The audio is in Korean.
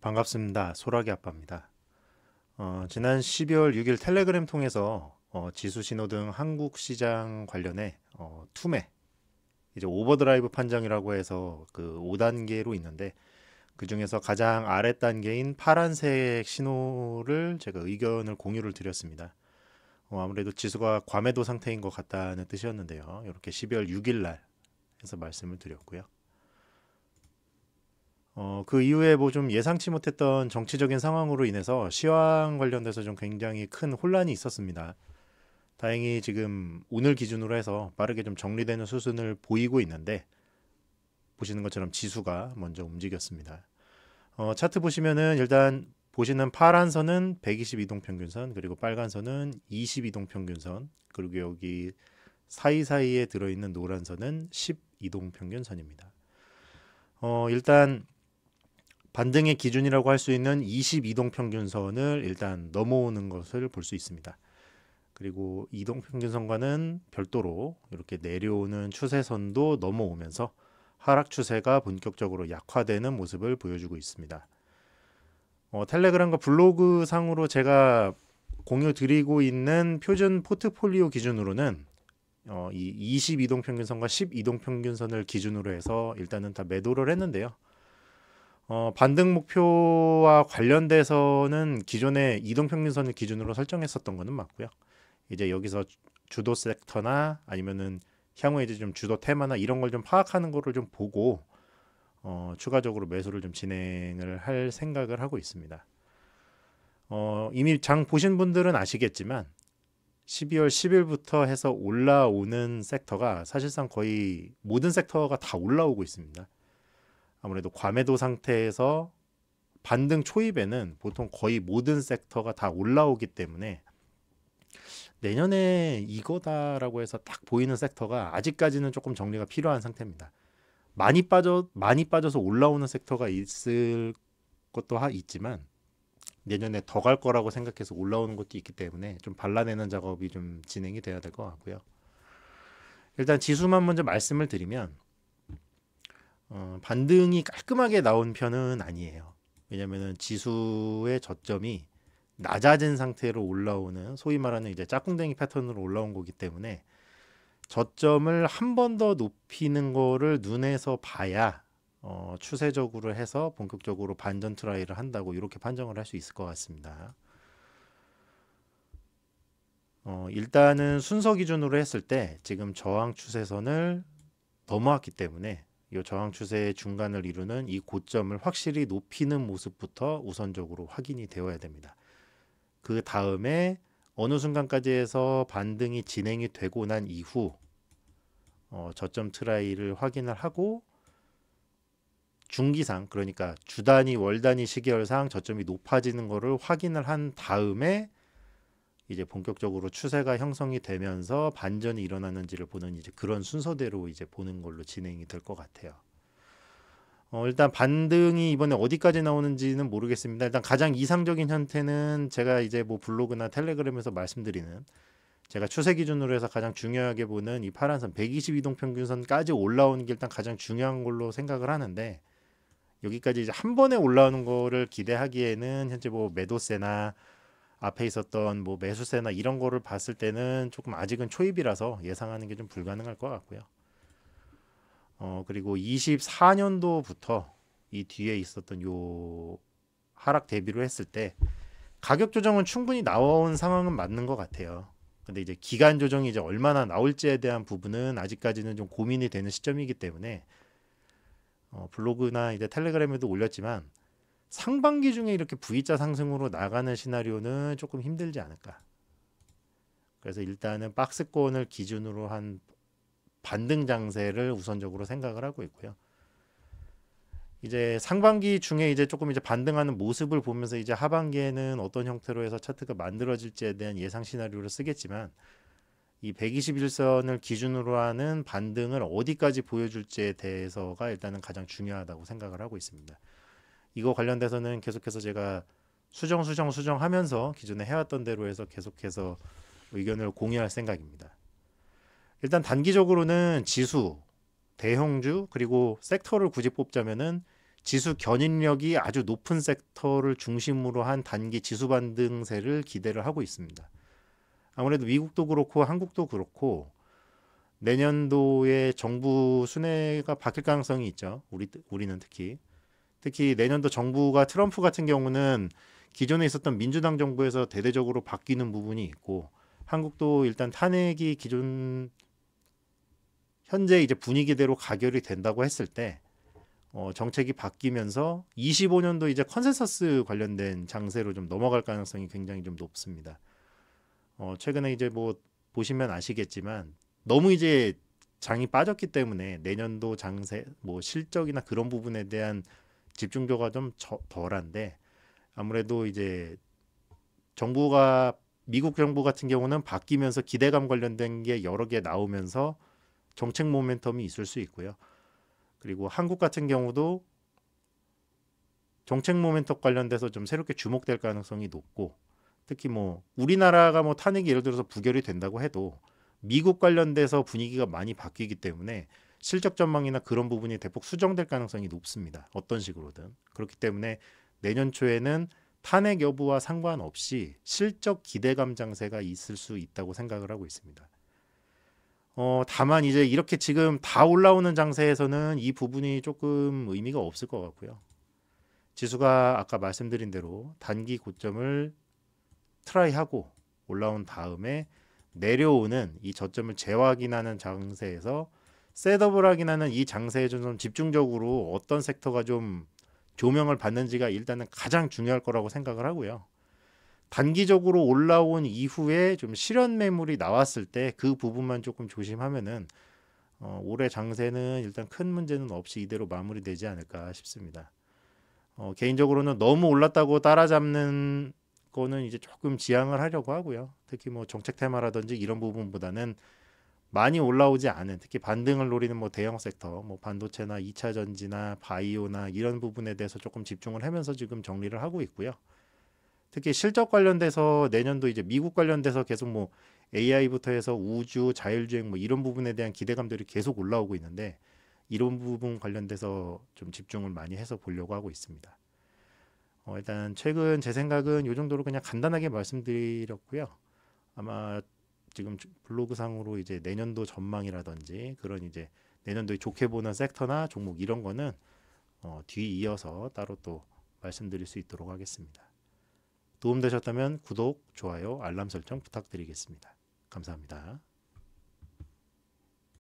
반갑습니다. 소라기 아빠입니다. 지난 12월 6일 텔레그램 통해서 지수 신호등 한국 시장 관련해 투매 이제 오버드라이브 판정이라고 해서 그 5단계로 있는데 그 중에서 가장 아래 단계인 파란색 신호를 제가 의견을 공유를 드렸습니다. 아무래도 지수가 과매도 상태인 것 같다는 뜻이었는데요. 이렇게 12월 6일 날 해서 말씀을 드렸고요. 그 이후에 뭐 좀 예상치 못했던 정치적인 상황으로 인해서 시황 관련돼서 좀 굉장히 큰 혼란이 있었습니다. 다행히 지금 오늘 기준으로 해서 빠르게 좀 정리되는 수순을 보이고 있는데 보시는 것처럼 지수가 먼저 움직였습니다. 차트 보시면은 일단 보시는 파란 선은 120이동 평균선, 그리고 빨간 선은 22동 평균선, 그리고 여기 사이사이에 들어있는 노란 선은 12동 평균선입니다. 일단 반등의 기준이라고 할 수 있는 22동 평균선을 일단 넘어오는 것을 볼 수 있습니다. 그리고 이동 평균선과는 별도로 이렇게 내려오는 추세선도 넘어오면서 하락 추세가 본격적으로 약화되는 모습을 보여주고 있습니다. 텔레그램과 블로그 상으로 제가 공유 드리고 있는 표준 포트폴리오 기준으로는 이 22동 평균선과 12동 평균선을 기준으로 해서 일단은 다 매도를 했는데요. 반등 목표와 관련돼서는 기존의 이동평균선을 기준으로 설정했었던 거는 맞고요. 이제 여기서 주도 섹터나 아니면은 향후에 이제 좀 주도 테마나 이런 걸 좀 파악하는 거를 좀 보고 추가적으로 매수를 좀 진행을 할 생각을 하고 있습니다. 이미 장 보신 분들은 아시겠지만 12월 10일부터 해서 올라오는 섹터가 사실상 거의 모든 섹터가 다 올라오고 있습니다. 아무래도 과매도 상태에서 반등 초입에는 보통 거의 모든 섹터가 다 올라오기 때문에 내년에 이거다라고 해서 딱 보이는 섹터가 아직까지는 조금 정리가 필요한 상태입니다. 많이 빠져서 올라오는 섹터가 있을 것도 있지만 내년에 더 갈 거라고 생각해서 올라오는 것도 있기 때문에 좀 발라내는 작업이 좀 진행이 돼야 될 것 같고요. 일단 지수만 먼저 말씀을 드리면 반등이 깔끔하게 나온 편은 아니에요. 왜냐면은 지수의 저점이 낮아진 상태로 올라오는 소위 말하는 이제 짝꿍댕이 패턴으로 올라온 거기 때문에 저점을 한 번 더 높이는 거를 눈에서 봐야 추세적으로 해서 본격적으로 반전 트라이를 한다고 이렇게 판정을 할 수 있을 것 같습니다. 일단은 순서 기준으로 했을 때 지금 저항 추세선을 넘어왔기 때문에 이 저항 추세의 중간을 이루는 이 고점을 확실히 높이는 모습부터 우선적으로 확인이 되어야 됩니다. 그 다음에 어느 순간까지 해서 반등이 진행이 되고 난 이후 저점 트라이를 확인을 하고 중기상, 그러니까 주단위, 월단위 시계열상 저점이 높아지는 것을 확인을 한 다음에 이제 본격적으로 추세가 형성이 되면서 반전이 일어나는지를 보는 이제 그런 순서대로 이제 보는 걸로 진행이 될 것 같아요. 일단 반등이 이번에 어디까지 나오는지는 모르겠습니다. 일단 가장 이상적인 형태는 제가 이제 뭐 블로그나 텔레그램에서 말씀드리는 제가 추세 기준으로 해서 가장 중요하게 보는 이 파란선 122동 평균선까지 올라오는 게 일단 가장 중요한 걸로 생각을 하는데 여기까지 이제 한 번에 올라오는 거를 기대하기에는 현재 뭐 매도세나 앞에 있었던 뭐 매수세나 이런 거를 봤을 때는 조금 아직은 초입이라서 예상하는 게 좀 불가능할 것 같고요. 그리고 24년도부터 이 뒤에 있었던 요 하락 대비로 했을 때 가격 조정은 충분히 나온 상황은 맞는 것 같아요. 근데 이제 기간 조정이 이제 얼마나 나올지에 대한 부분은 아직까지는 좀 고민이 되는 시점이기 때문에 블로그나 이제 텔레그램에도 올렸지만 상반기 중에 이렇게 V자 상승으로 나가는 시나리오는 조금 힘들지 않을까. 그래서 일단은 박스권을 기준으로 한 반등 장세를 우선적으로 생각을 하고 있고요. 이제 상반기 중에 이제 조금 이제 반등하는 모습을 보면서 이제 하반기에는 어떤 형태로 해서 차트가 만들어질지에 대한 예상 시나리오를 쓰겠지만 이 121선을 기준으로 하는 반등을 어디까지 보여줄지에 대해서가 일단은 가장 중요하다고 생각을 하고 있습니다. 이거 관련돼서는 계속해서 제가 수정하면서 기존에 해왔던 대로 해서 계속해서 의견을 공유할 생각입니다. 일단 단기적으로는 지수, 대형주 그리고 섹터를 굳이 뽑자면은 지수 견인력이 아주 높은 섹터를 중심으로 한 단기 지수 반등세를 기대를 하고 있습니다. 아무래도 미국도 그렇고 한국도 그렇고 내년도에 정부 순회가 바뀔 가능성이 있죠. 우리는 특히 내년도 정부가 트럼프 같은 경우는 기존에 있었던 민주당 정부에서 대대적으로 바뀌는 부분이 있고, 한국도 일단 탄핵이 기존 현재 이제 분위기대로 가결이 된다고 했을 때 정책이 바뀌면서 25년도 이제 컨센서스 관련된 장세로 좀 넘어갈 가능성이 굉장히 좀 높습니다. 최근에 이제 뭐 보시면 아시겠지만 너무 이제 장이 빠졌기 때문에 내년도 장세 뭐 실적이나 그런 부분에 대한 집중도가 좀 덜한데, 아무래도 이제 정부가 미국 정부 같은 경우는 바뀌면서 기대감 관련된 게 여러 개 나오면서 정책 모멘텀이 있을 수 있고요. 그리고 한국 같은 경우도 정책 모멘텀 관련돼서 좀 새롭게 주목될 가능성이 높고, 특히 뭐 우리나라가 뭐 탄핵이 예를 들어서 부결이 된다고 해도 미국 관련돼서 분위기가 많이 바뀌기 때문에 실적 전망이나 그런 부분이 대폭 수정될 가능성이 높습니다. 어떤 식으로든. 그렇기 때문에 내년 초에는 탄핵 여부와 상관없이 실적 기대감 장세가 있을 수 있다고 생각을 하고 있습니다. 다만 이제 이렇게 지금 다 올라오는 장세에서는 이 부분이 조금 의미가 없을 것 같고요. 지수가 아까 말씀드린 대로 단기 고점을 트라이하고 올라온 다음에 내려오는 이 저점을 재확인하는 장세에서 셋업을 확인하는 이 장세에 좀 집중적으로 어떤 섹터가 좀 조명을 받는지가 일단은 가장 중요할 거라고 생각을 하고요. 단기적으로 올라온 이후에 좀 실현 매물이 나왔을 때 그 부분만 조금 조심하면은 올해 장세는 일단 큰 문제는 없이 이대로 마무리되지 않을까 싶습니다. 개인적으로는 너무 올랐다고 따라잡는 거는 이제 조금 지양을 하려고 하고요. 특히 뭐 정책 테마라든지 이런 부분보다는 많이 올라오지 않은, 특히 반등을 노리는 뭐 대형 섹터, 뭐 반도체나 2차 전지나 바이오나 이런 부분에 대해서 조금 집중을 하면서 지금 정리를 하고 있고요. 특히 실적 관련돼서 내년도 이제 미국 관련돼서 계속 뭐 AI부터 해서 우주, 자율주행 뭐 이런 부분에 대한 기대감들이 계속 올라오고 있는데, 이런 부분 관련돼서 좀 집중을 많이 해서 보려고 하고 있습니다. 일단 최근 제 생각은 이 정도로 그냥 간단하게 말씀드렸고요. 아마 지금 블로그상으로 이제 내년도 전망이라든지 그런 이제 내년도에 좋게 보는 섹터나 종목 이런 거는 뒤 이어서 따로 또 말씀드릴 수 있도록 하겠습니다. 도움되셨다면 구독, 좋아요, 알람 설정 부탁드리겠습니다. 감사합니다.